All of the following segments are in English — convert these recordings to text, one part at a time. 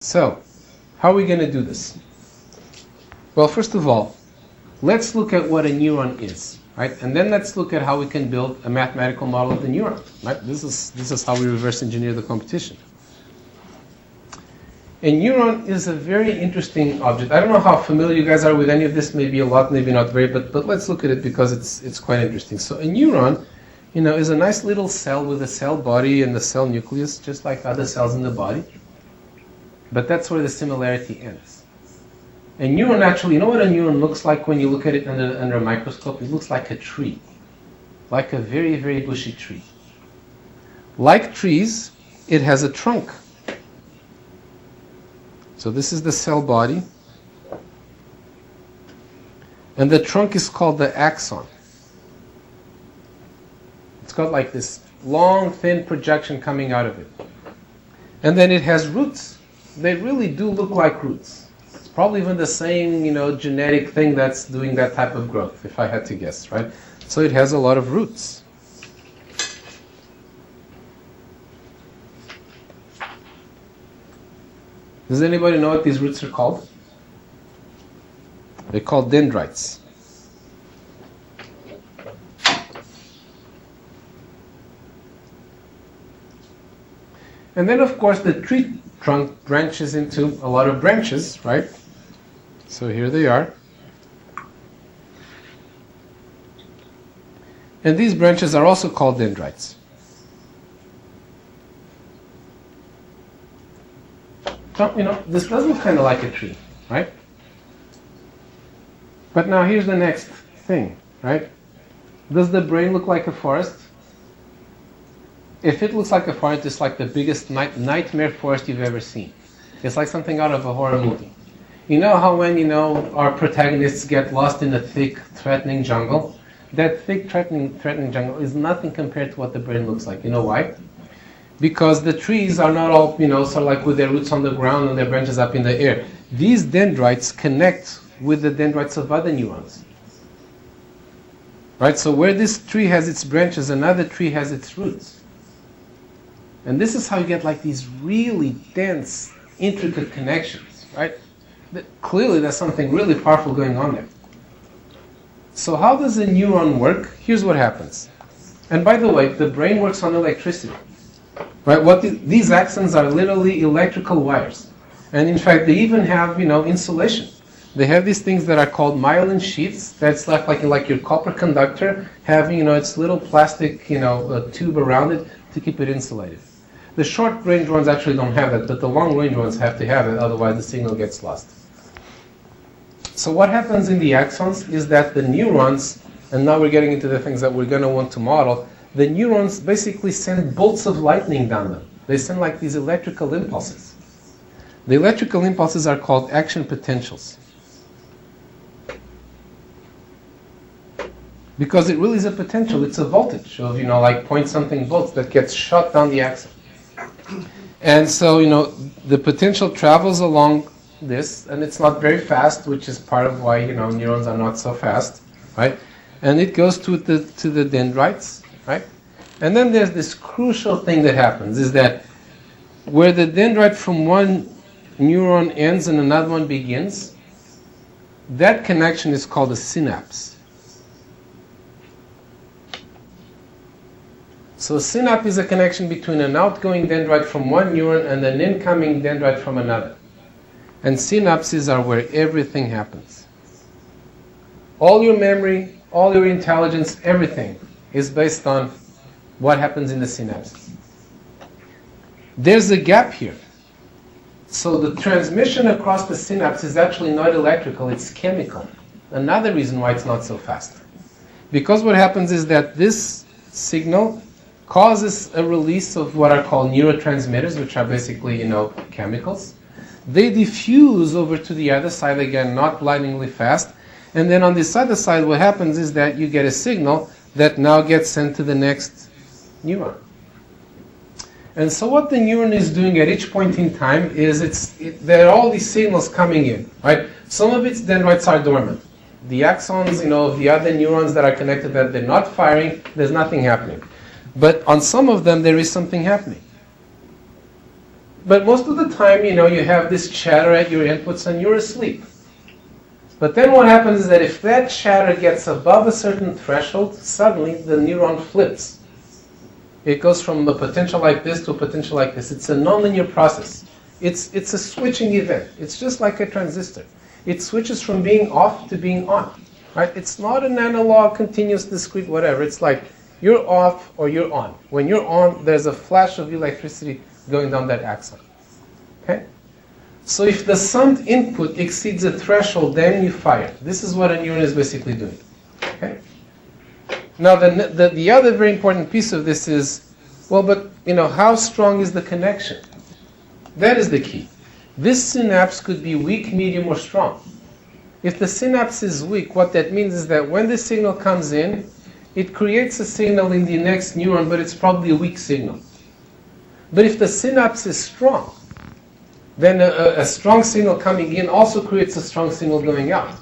So, how are we going to do this? Well, first of all, let's look at what a neuron is, right? And then let's look at how we can build a mathematical model of the neuron, right? This is how we reverse engineer the competition. A neuron is a very interesting object. I don't know how familiar you guys are with any of this, maybe a lot, maybe not very, but let's look at it because it's quite interesting. So a neuron, is a nice little cell with a cell body and the cell nucleus, just like other cells in the body. But that's where the similarity ends. A neuron actually, you know what a neuron looks like when you look at it under a microscope? It looks like a tree, like a very, very bushy tree. Like trees, it has a trunk. So this is the cell body. And the trunk is called the axon. It's got like this long, thin projection coming out of it. And then it has roots. They really do look like roots. It's probably even the same, genetic thing that's doing that type of growth, if I had to guess, right? So it has a lot of roots. Does anybody know what these roots are called? They're called dendrites. And then, of course, the tree trunk branches into a lot of branches, right? So here they are. And these branches are also called dendrites. So, this does look kind of like a tree, right? But now here's the next thing, right? Does the brain look like a forest? If it looks like a forest, it's like the biggest nightmare forest you've ever seen. It's like something out of a horror movie. You know how when, our protagonists get lost in a thick, threatening jungle? That thick, threatening jungle is nothing compared to what the brain looks like. You know why? Because the trees are not all, sort of like with their roots on the ground and their branches up in the air. These dendrites connect with the dendrites of other neurons. Right? So where this tree has its branches, another tree has its roots. And this is how you get like these really dense, intricate connections, right? Clearly there's something really powerful going on there. So how does a neuron work? Here's what happens. And by the way, the brain works on electricity. Right? These axons are literally electrical wires. And in fact, they even have, insulation. They have these things that are called myelin sheaths. That's like your copper conductor having, its little plastic, tube around it to keep it insulated. The short-range ones actually don't have it, but the long-range ones have to have it, otherwise the signal gets lost. So what happens in the axons is that the neurons, and now we're getting into the things that we're going to want to model, the neurons basically send bolts of lightning down them. They send like these electrical impulses. The electrical impulses are called action potentials. Because it really is a potential, it's a voltage of, like point-something volts that gets shot down the axon. And so, the potential travels along this, and it's not very fast, which is part of why, neurons are not so fast, right? And it goes to the dendrites, right? And then there's this crucial thing that happens, is that where the dendrite from one neuron ends and another one begins, that connection is called a synapse. So a synapse is a connection between an outgoing dendrite from one neuron and an incoming dendrite from another. And synapses are where everything happens. All your memory, all your intelligence, everything is based on what happens in the synapses. There's a gap here. So the transmission across the synapse is actually not electrical, it's chemical. Another reason why it's not so fast. Because what happens is that this signal causes a release of what are called neurotransmitters, which are basically, chemicals. They diffuse over to the other side, again, not blindingly fast. And then on this other side, what happens is that you get a signal that now gets sent to the next neuron. And so what the neuron is doing at each point in time is there are all these signals coming in, right? Some of its dendrites are dormant. The axons, of the other neurons that are connected, that they're not firing, there's nothing happening. But on some of them, there is something happening. But most of the time, you have this chatter at your inputs and you're asleep. But then what happens is that if that chatter gets above a certain threshold, suddenly the neuron flips. It goes from a potential like this to a potential like this. It's a nonlinear process. It's a switching event. It's just like a transistor. It switches from being off to being on. Right? It's not an analog, continuous, discrete, whatever. It's like you're off or you're on. When you're on, there's a flash of electricity going down that axon. Okay? So if the summed input exceeds a threshold, then you fire. This is what a neuron is basically doing. Okay? Now the other very important piece of this is, well, but how strong is the connection? That is the key. This synapse could be weak, medium, or strong. If the synapse is weak, what that means is that when the signal comes in, it creates a signal in the next neuron, but it's probably a weak signal. But if the synapse is strong, then a strong signal coming in also creates a strong signal going out.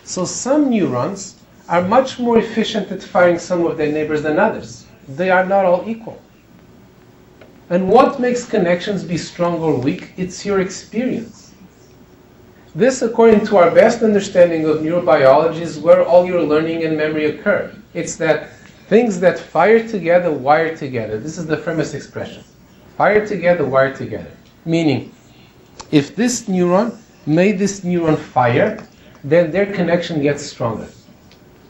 So some neurons are much more efficient at firing some of their neighbors than others. They are not all equal. And what makes connections be strong or weak? It's your experience. This, according to our best understanding of neurobiology, is where all your learning and memory occur. It's that things that fire together, wire together. This is the famous expression. Fire together, wire together. Meaning, if this neuron made this neuron fire, then their connection gets stronger.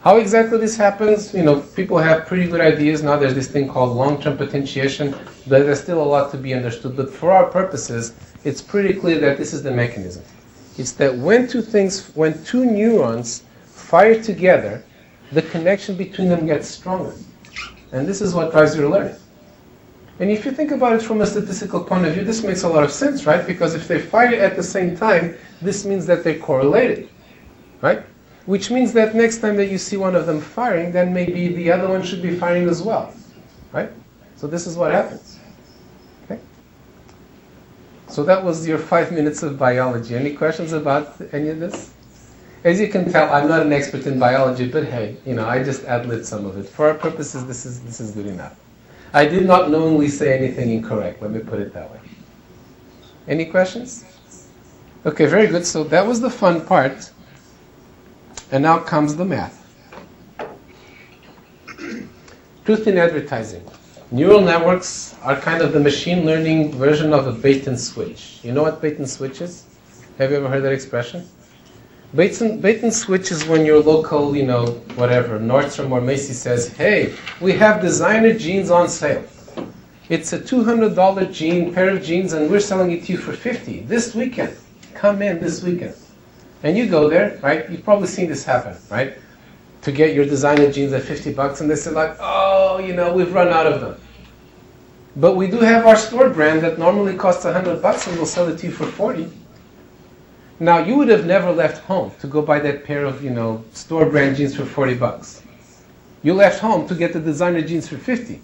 How exactly this happens? People have pretty good ideas. Now there's this thing called long-term potentiation, but there's still a lot to be understood. But for our purposes, it's pretty clear that this is the mechanism. It's that when two neurons fire together, the connection between them gets stronger. And this is what drives your learning. And if you think about it from a statistical point of view, this makes a lot of sense, right? Because if they fire at the same time, this means that they're correlated, right? Which means that next time that you see one of them firing, then maybe the other one should be firing as well, right? So this is what happens. Okay? So that was your 5 minutes of biology. Any questions about any of this? As you can tell, I'm not an expert in biology, but hey, I just ad-libbed some of it. For our purposes, this is good enough. I did not knowingly say anything incorrect. Let me put it that way. Any questions? Okay, very good. So that was the fun part. And now comes the math. Truth in advertising. Neural networks are kind of the machine learning version of a bait and switch. You know what bait and switch is? Have you ever heard that expression? Bait and switch is when your local, whatever, Nordstrom or Macy's says, hey, we have designer jeans on sale. It's a $200 pair of jeans and we're selling it to you for $50 this weekend. Come in this weekend. And you go there, right? You've probably seen this happen, right? To get your designer jeans at $50 and they say like, oh, we've run out of them. But we do have our store brand that normally costs $100 and we'll sell it to you for $40. Now, you would have never left home to go buy that pair of, store brand jeans for $40. You left home to get the designer jeans for $50.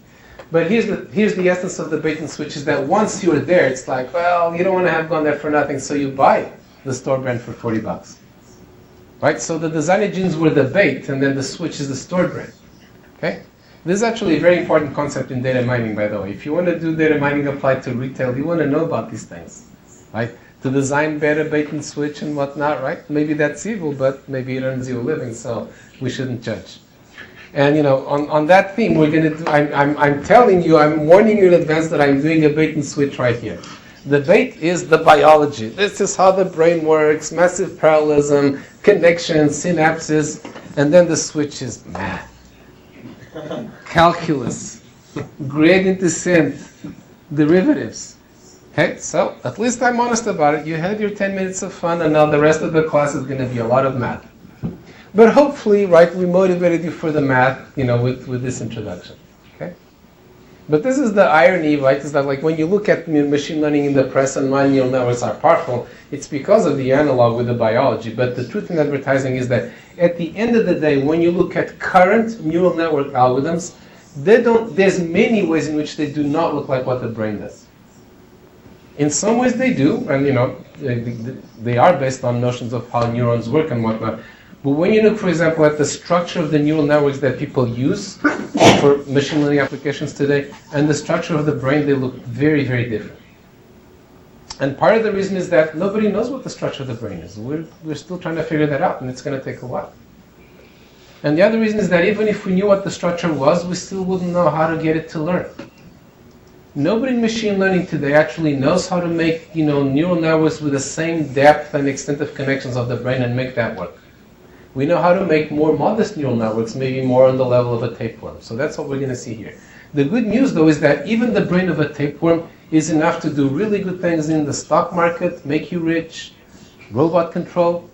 But here's the essence of the bait and switch is that once you're there, it's like, well, you don't want to have gone there for nothing, so you buy the store brand for $40. Right? So the designer jeans were the bait, and then the switch is the store brand. Okay? This is actually a very important concept in data mining, by the way. If you want to do data mining applied to retail, you want to know about these things. Right? To design better bait and switch and whatnot, right? Maybe that's evil, but maybe it earns you a living, so we shouldn't judge. And on that theme, we're going to do, I'm telling you, I'm warning you in advance that I'm doing a bait and switch right here. The bait is the biology. This is how the brain works, massive parallelism, connections, synapses, and then the switch is math, calculus, gradient descent, derivatives. Okay, so at least I'm honest about it. You had your 10 minutes of fun, and now the rest of the class is going to be a lot of math. But hopefully, right, we motivated you for the math, with this introduction. Okay? But this is the irony, right, is that like when you look at machine learning in the press and why neural networks are powerful, it's because of the analog with the biology. But the truth in advertising is that at the end of the day, when you look at current neural network algorithms, there's many ways in which they do not look like what the brain does. In some ways they do, and they are based on notions of how neurons work and whatnot. But when you look, for example, at the structure of the neural networks that people use for machine learning applications today, and the structure of the brain, they look very, very different. And part of the reason is that nobody knows what the structure of the brain is. We're still trying to figure that out, and it's going to take a while. And the other reason is that even if we knew what the structure was, we still wouldn't know how to get it to learn. Nobody in machine learning today actually knows how to make, neural networks with the same depth and extent of connections of the brain and make that work. We know how to make more modest neural networks, maybe more on the level of a tapeworm. So that's what we're going to see here. The good news, though, is that even the brain of a tapeworm is enough to do really good things in the stock market, make you rich, robot control.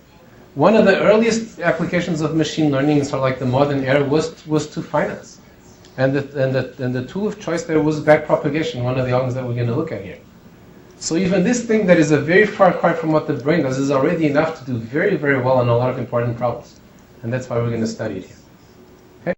One of the earliest applications of machine learning in sort of like the modern era was to finance. And the tool of choice there was backpropagation, one of the elements that we're going to look at here. So even this thing that is a very far cry from what the brain does is already enough to do very, very well on a lot of important problems. And that's why we're going to study it here.